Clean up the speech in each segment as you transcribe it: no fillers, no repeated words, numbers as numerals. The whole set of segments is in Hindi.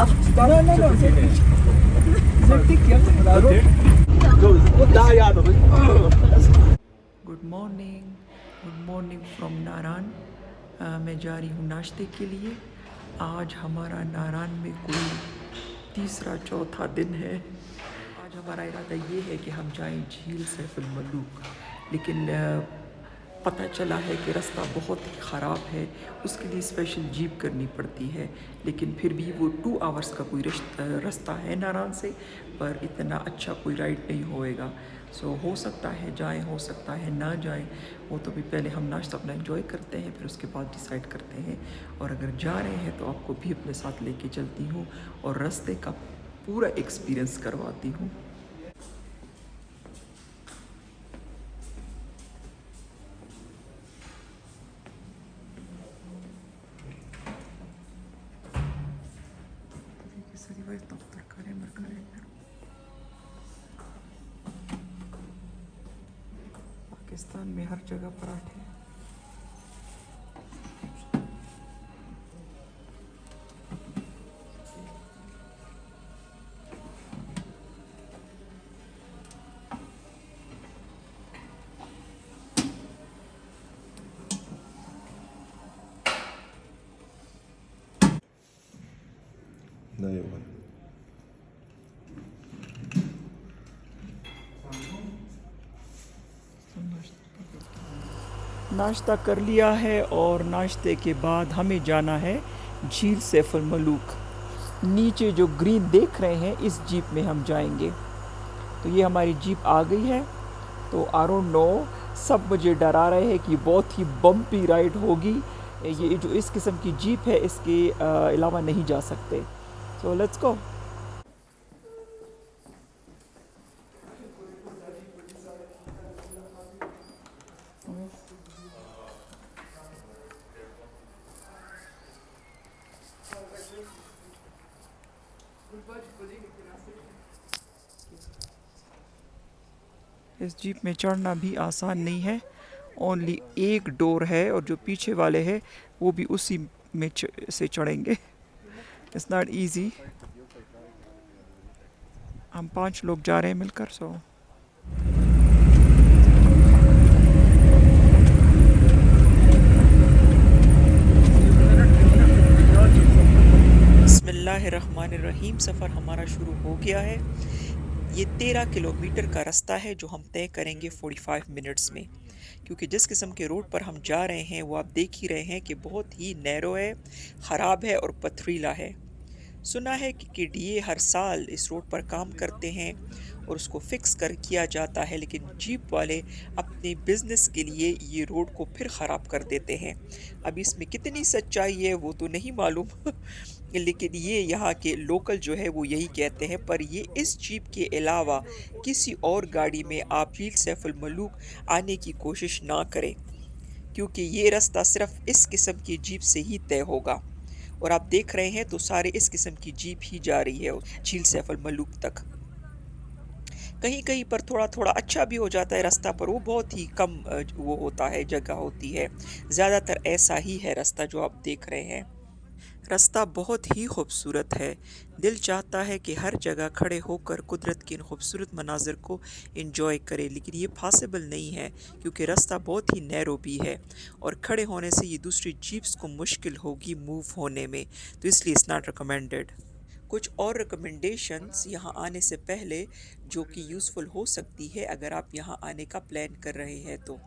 No, no, no. Zet dik ya. Good morning from Naran. मैं जा रही हूँ नाश्ते के लिए। आज हमारा नारान में कोई तीसरा चौथा दिन है। आज हमारा इरादा ये है कि हम जाएं झील सैफुल मलूक, लेकिन पता चला है कि रास्ता बहुत ही ख़राब है, उसके लिए स्पेशल जीप करनी पड़ती है। लेकिन फिर भी वो 2 आवर्स का कोई रास्ता है नारान से, पर इतना अच्छा कोई राइड नहीं होएगा। सो हो सकता है जाएं, हो सकता है ना जाएं। वो तो भी पहले हम नाश्ता अपना एंजॉय करते हैं, फिर उसके बाद डिसाइड करते हैं। और अगर जा रहे हैं तो आपको भी अपने साथ लेके चलती हूँ और रास्ते का पूरा एक्सपीरियंस करवाती हूँ। पाकिस्तान में हर जगह पराठे। नहीं नाश्ता कर लिया है और नाश्ते के बाद हमें जाना है झील सैफुल मलूक। नीचे जो ग्रीन देख रहे हैं इस जीप में हम जाएंगे। तो ये हमारी जीप आ गई है। तो आई डोंट नो, सब मुझे डरा रहे हैं कि बहुत ही बम्पी राइड होगी। ये जो इस किस्म की जीप है इसके अलावा नहीं जा सकते। So let's go. इस जीप में चढ़ना भी आसान नहीं है। ओनली एक डोर है और जो पीछे वाले हैं वो भी उसी में से चढ़ेंगे। It's not easy. हम 5 लोग जा रहे हैं मिलकर। सो बिस्मिल्लाहिर्रहमानिर्रहीम। सफ़र हमारा शुरू हो गया है। ये 13 किलोमीटर का रास्ता है जो हम तय करेंगे 45 मिनट्स में, क्योंकि जिस किस्म के रोड पर हम जा रहे हैं वो आप देख ही रहे हैं कि बहुत ही नैरो है, ख़राब है और पथरीला है। सुना है कि केडीए हर साल इस रोड पर काम करते हैं और उसको फिक्स कर किया जाता है, लेकिन जीप वाले अपने बिजनेस के लिए ये रोड को फिर ख़राब कर देते हैं। अब इसमें कितनी सच्चाई है वो तो नहीं मालूम लेकिन ये यहाँ के लोकल जो है वो यही कहते हैं। पर ये इस जीप के अलावा किसी और गाड़ी में आप झील सैफुल मलूक आने की कोशिश ना करें, क्योंकि ये रास्ता सिर्फ इस किस्म की जीप से ही तय होगा। और आप देख रहे हैं तो सारे इस किस्म की जीप ही जा रही है झील सैफुल मलूक तक। कहीं कहीं पर थोड़ा थोड़ा अच्छा भी हो जाता है रास्ता, पर वो बहुत ही कम वो होता है, जगह होती है। ज़्यादातर ऐसा ही है रास्ता जो आप देख रहे हैं। रास्ता बहुत ही खूबसूरत है। दिल चाहता है कि हर जगह खड़े होकर कुदरत के इन खूबसूरत मनाज़र को एंजॉय करें, लेकिन ये पॉसिबल नहीं है क्योंकि रास्ता बहुत ही नैरो भी है और खड़े होने से ये दूसरी जीप्स को मुश्किल होगी मूव होने में, तो इसलिए इट्स नॉट रिकमेंडेड। कुछ और रिकमेंडेशंस यहाँ आने से पहले जो कि यूज़फुल हो सकती है अगर आप यहाँ आने का प्लान कर रहे हैं तो।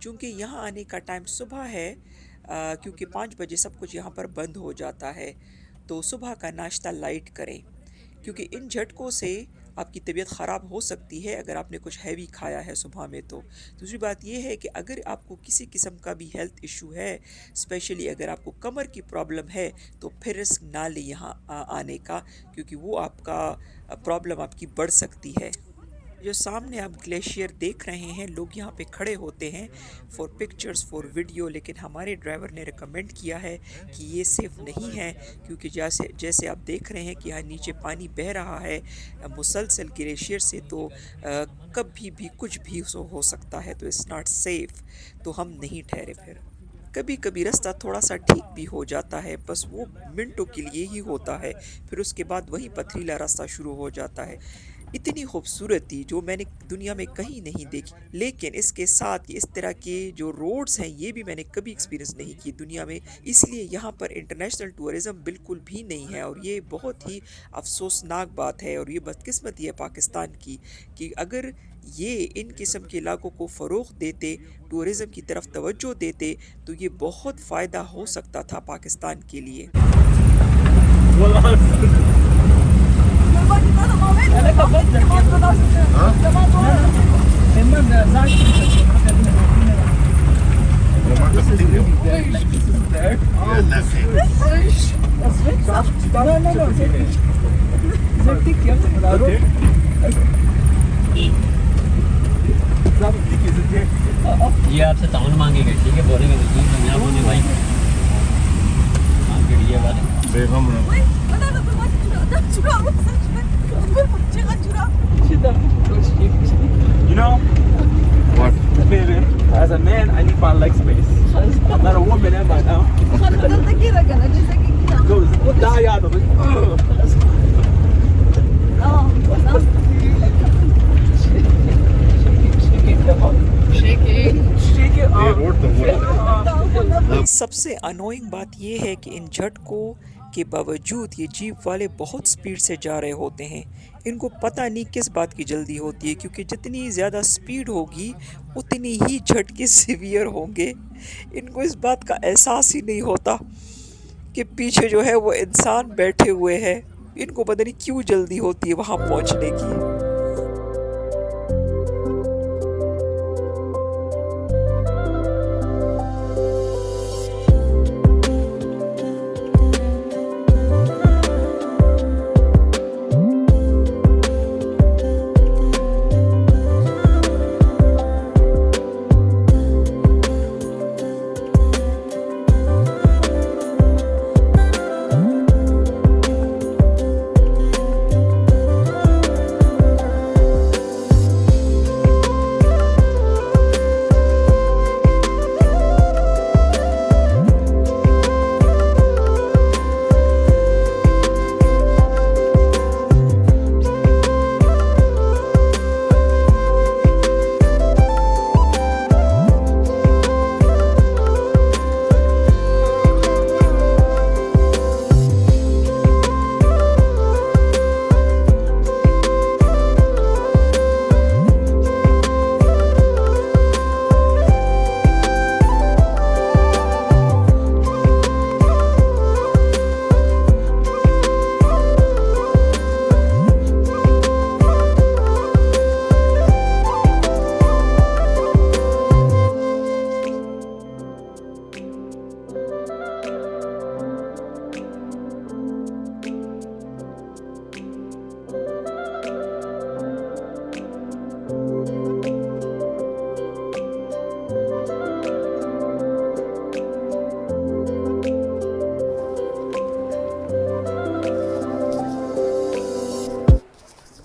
चूँकि यहाँ आने का टाइम सुबह है, क्योंकि 5 बजे सब कुछ यहाँ पर बंद हो जाता है, तो सुबह का नाश्ता लाइट करें, क्योंकि इन झटकों से आपकी तबीयत ख़राब हो सकती है अगर आपने कुछ हैवी खाया है सुबह में। तो दूसरी बात यह है कि अगर आपको किसी किस्म का भी हेल्थ इशू है, स्पेशली अगर आपको कमर की प्रॉब्लम है, तो फिर रिस्क ना लें यहाँ आने का, क्योंकि वो आपका प्रॉब्लम आपकी बढ़ सकती है। जो सामने आप ग्लेशियर देख रहे हैं, लोग यहाँ पे खड़े होते हैं फॉर पिक्चर्स, फॉर वीडियो, लेकिन हमारे ड्राइवर ने रिकमेंड किया है कि ये सेफ़ नहीं है, क्योंकि जैसे जैसे आप देख रहे हैं कि यहाँ नीचे पानी बह रहा है मुसलसल ग्लेशियर से, तो कभी भी कुछ भी हो सकता है, तो इट्स नॉट सेफ़। तो हम नहीं ठहरे फिर। कभी कभी रास्ता थोड़ा सा ठीक भी हो जाता है, बस वो मिनटों के लिए ही होता है, फिर उसके बाद वही पथरीला रास्ता शुरू हो जाता है। इतनी खूबसूरती जो मैंने दुनिया में कहीं नहीं देखी, लेकिन इसके साथ इस तरह के जो रोड्स हैं ये भी मैंने कभी एक्सपीरियंस नहीं की दुनिया में, इसलिए यहाँ पर इंटरनेशनल टूरिज़्म बिल्कुल भी नहीं है और ये बहुत ही अफसोसनाक बात है और ये बदकिस्मती है पाकिस्तान की कि अगर ये इन किस्म के इलाकों को फ़रोग़ देते, टूरिज़्म की तरफ तवज्जो देते, तो ये बहुत फ़ायदा हो सकता था पाकिस्तान के लिए। ये आपसे ताउन मांगेगा, ठीक है, बोलेंगे जी मैं बोले भाई मांगे ये वाले बेगम You know, what? baby, as a man, I need my leg space. I'm not a woman, am I now? Go, die out of it. Shake it They off. wrote the word. सबसे अनोइंग बात यह है कि इन झटकों के बावजूद ये जीप वाले बहुत स्पीड से जा रहे होते हैं। इनको पता नहीं किस बात की जल्दी होती है, क्योंकि जितनी ज़्यादा स्पीड होगी उतनी ही झटके सीवियर होंगे। इनको इस बात का एहसास ही नहीं होता कि पीछे जो है वो इंसान बैठे हुए हैं। इनको पता नहीं क्यों जल्दी होती है वहाँ पहुँचने की।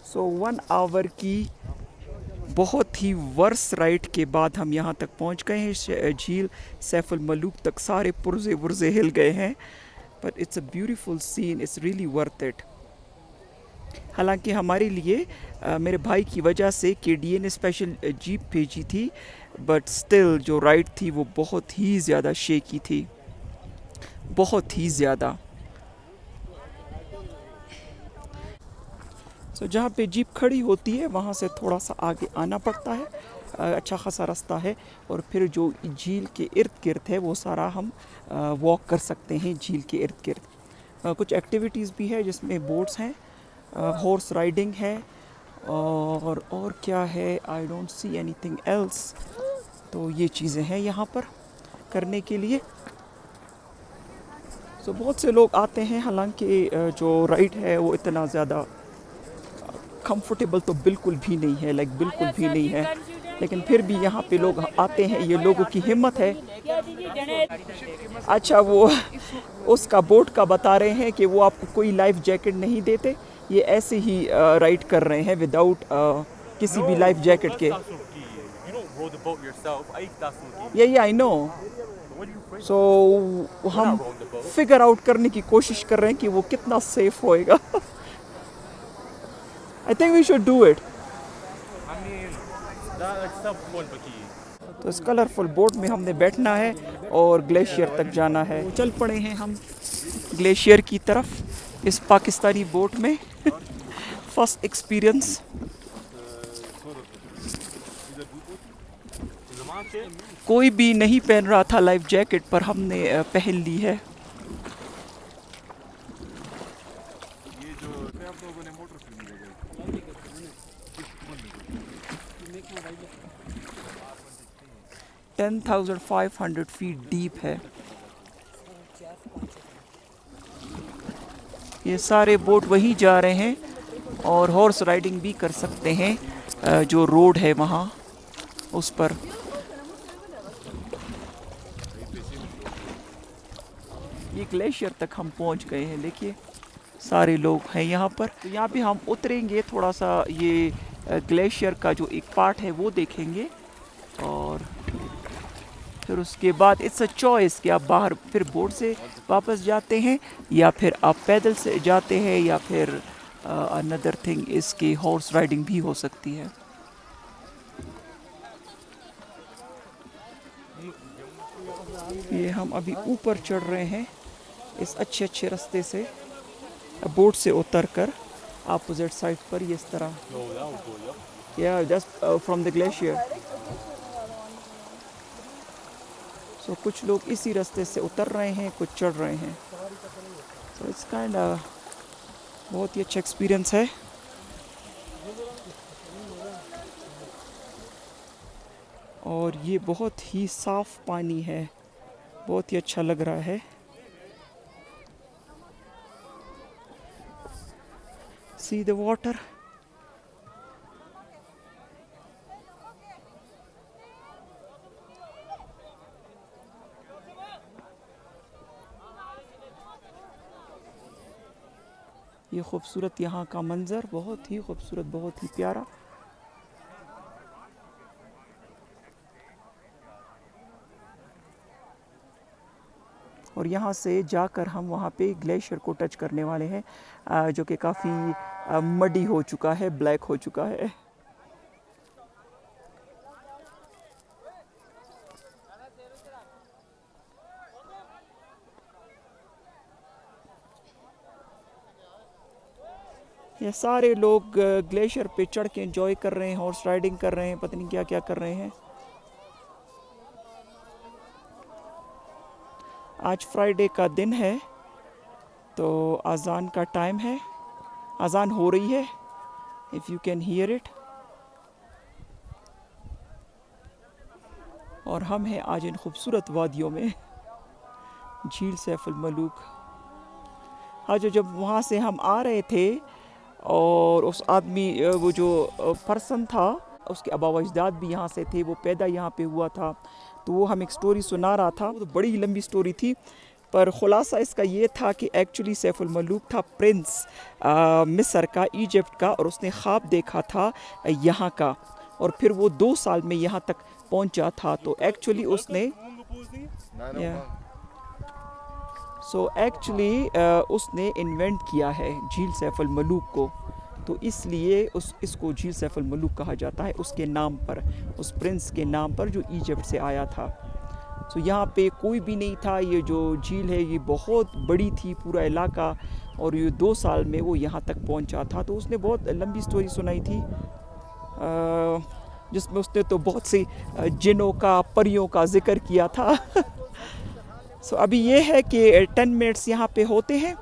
सो 1 आवर की बहुत ही वर्स राइड के बाद हम यहाँ तक पहुँच गए हैं। झील सैफुल मलूक तक सारे पुर्जे वुर्जे हिल गए हैं, but it's a beautiful scene, it's really worth it. हालांकि हमारे लिए मेरे भाई की वजह से KDA ने स्पेशल जीप भेजी थी, बट स्टिल जो राइड थी वो बहुत ही ज़्यादा शेकी थी, बहुत ही ज़्यादा। सो जहाँ पे जीप खड़ी होती है वहाँ से थोड़ा सा आगे आना पड़ता है, अच्छा खासा रास्ता है, और फिर जो झील के इर्द गिर्द है वो सारा हम वॉक कर सकते हैं झील के इर्द गिर्द। कुछ एक्टिविटीज़ भी है जिसमें बोट्स हैं, हॉर्स राइडिंग है, और क्या है, I don't see anything else. तो ये चीज़ें हैं यहाँ पर करने के लिए। सो बहुत से लोग आते हैं, हालांकि जो राइड है वो इतना ज़्यादा कंफर्टेबल तो बिल्कुल भी नहीं है, लाइक बिल्कुल भी नहीं है, लेकिन फिर भी यहाँ पे लोग आते हैं, ये लोगों की हिम्मत है। अच्छा, वो उसका बोट का बता रहे हैं कि वो आपको कोई लाइफ जैकेट नहीं देते, ये ऐसे ही राइड कर रहे हैं विदाउट किसी भी लाइफ जैकेट के। You don't row the boat yourself. I eat that Yeah, I know. What do you सो हम फिगर आउट करने की कोशिश कर रहे हैं कि वो कितना सेफ होएगा. I think we should do it. I mean, that's tough one, Baki. तो इस कलरफुल बोट में हमने बैठना है और ग्लेशियर तक जाना है. चल पड़े हैं हम ग्लेशियर की तरफ इस पाकिस्तानी बोट में. First experience. कोई भी नहीं पहन रहा था लाइफ जैकेट, पर हमने पहन ली है. ये जो आप लोगों ने मोटर फिल्म लगाई 10,500 फीट डीप है. ये सारे बोट वहीं जा रहे हैं और हॉर्स राइडिंग भी कर सकते हैं. जो रोड है वहाँ उस पर. ये ग्लेशियर तक हम पहुँच गए हैं. देखिए सारे लोग हैं यहाँ पर. तो यहाँ पे हम उतरेंगे, थोड़ा सा ये ग्लेशियर का जो एक पार्ट है वो देखेंगे और फिर उसके बाद इट्स अ चॉइस कि आप बाहर फिर बोट से वापस जाते हैं या फिर आप पैदल से जाते हैं या फिर अनदर थिंग इसकी हॉर्स राइडिंग भी हो सकती है. ये हम अभी ऊपर चढ़ रहे हैं इस अच्छे अच्छे रास्ते से, बोट से उतर कर अपोजिट साइड पर. ये इस तरह या जस्ट फ्रॉम द ग्लेशियर. सो कुछ लोग इसी रास्ते से उतर रहे हैं, कुछ चढ़ रहे हैं. सो इट्स काइंड बहुत ही अच्छा एक्सपीरियंस है. और ये बहुत ही साफ पानी है, बहुत ही अच्छा लग रहा है. See the water. ये खूबसूरत यहाँ का मंज़र, बहुत ही खूबसूरत, बहुत ही प्यारा. और यहाँ से जाकर हम वहाँ पे ग्लेशियर को टच करने वाले हैं, जो कि काफ़ी मडी हो चुका है, ब्लैक हो चुका है. ये सारे लोग ग्लेशियर पे चढ़ के एंजॉय कर रहे हैं, हॉर्स राइडिंग कर रहे हैं, पता नहीं क्या क्या कर रहे हैं. आज फ्राइडे का दिन है तो अज़ान का टाइम है. अज़ान हो रही है, if you can hear it. और हम हैं आज इन खूबसूरत वादियों में, झील सैफुल मलूक. आज जब वहाँ से हम आ रहे थे और उस आदमी वो जो पर्सन था उसके आबा अजदाद भी यहाँ से थे, वो पैदा यहाँ पे हुआ था. तो वो हम एक स्टोरी सुना रहा था. वो तो बड़ी लंबी स्टोरी थी, पर ख़ुलासा इसका ये था कि एक्चुअली सैफुल मलूक था प्रिंस मिस्र का, इजिप्ट का, और उसने ख्वाब देखा था यहाँ का, और फिर वो 2 साल में यहाँ तक पहुँचा था. तो एक्चुअली उसने उसने इन्वेंट किया है झील सैफुल मलूक को. तो इसलिए इसको झील सैफुल मलूक कहा जाता है उसके नाम पर, उस प्रिंस के नाम पर जो इजिप्ट से आया था. तो यहाँ पे कोई भी नहीं था. ये जो झील है ये बहुत बड़ी थी, पूरा इलाका, और ये 2 साल में वो यहाँ तक पहुँचा था. तो उसने बहुत लंबी स्टोरी सुनाई थी जिसमें उसने तो बहुत सी जिनों का, परियों का जिक्र किया था. सो अभी ये है कि 10 मिनट्स यहाँ पे होते हैं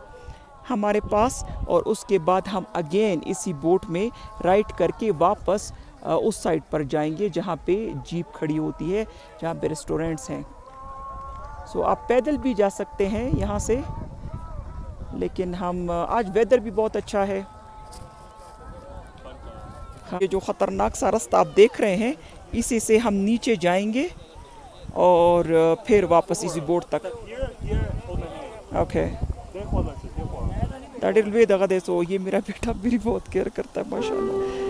हमारे पास, और उसके बाद हम अगेन इसी बोट में राइड करके वापस उस साइड पर जाएंगे जहाँ पे जीप खड़ी होती है, जहाँ पे रेस्टोरेंट्स हैं. सो आप पैदल भी जा सकते हैं यहाँ से, लेकिन हम आज वेदर भी बहुत अच्छा है. ये जो ख़तरनाक सा रास्ता आप देख रहे हैं, इसी से हम नीचे जाएंगे और फिर वापस इसी बोट तक. Okay that will be the गदे. सो ये मेरा बेटा मेरी बहुत केयर करता है माशाल्लाह.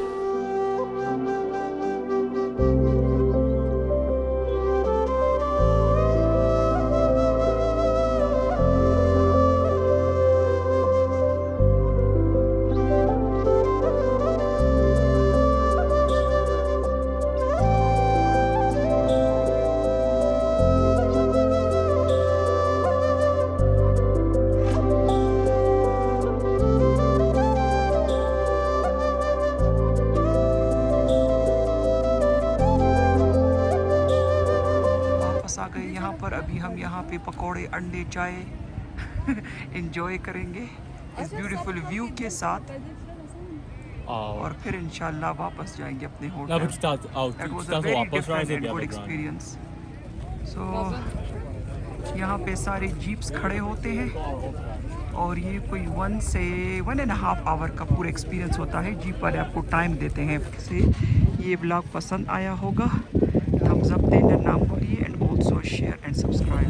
पर अभी हम यहाँ पे पकौड़े, अंडे, चाय एंजॉय करेंगे इस ब्यूटीफुल व्यू के साथ और फिर इंशाल्लाह वापस जाएंगे अपने hotel. That was a very different and good experience. So यहाँ पे सारे जीप्स खड़े होते हैं और ये कोई 1 से 1.5 आवर का पूरा एक्सपीरियंस होता है। जीप वाले आपको टाइम देते हैं। से ये ब्लॉग पसंद आया होगा, थम्स अप देना ना भूलिए and also share and subscribe.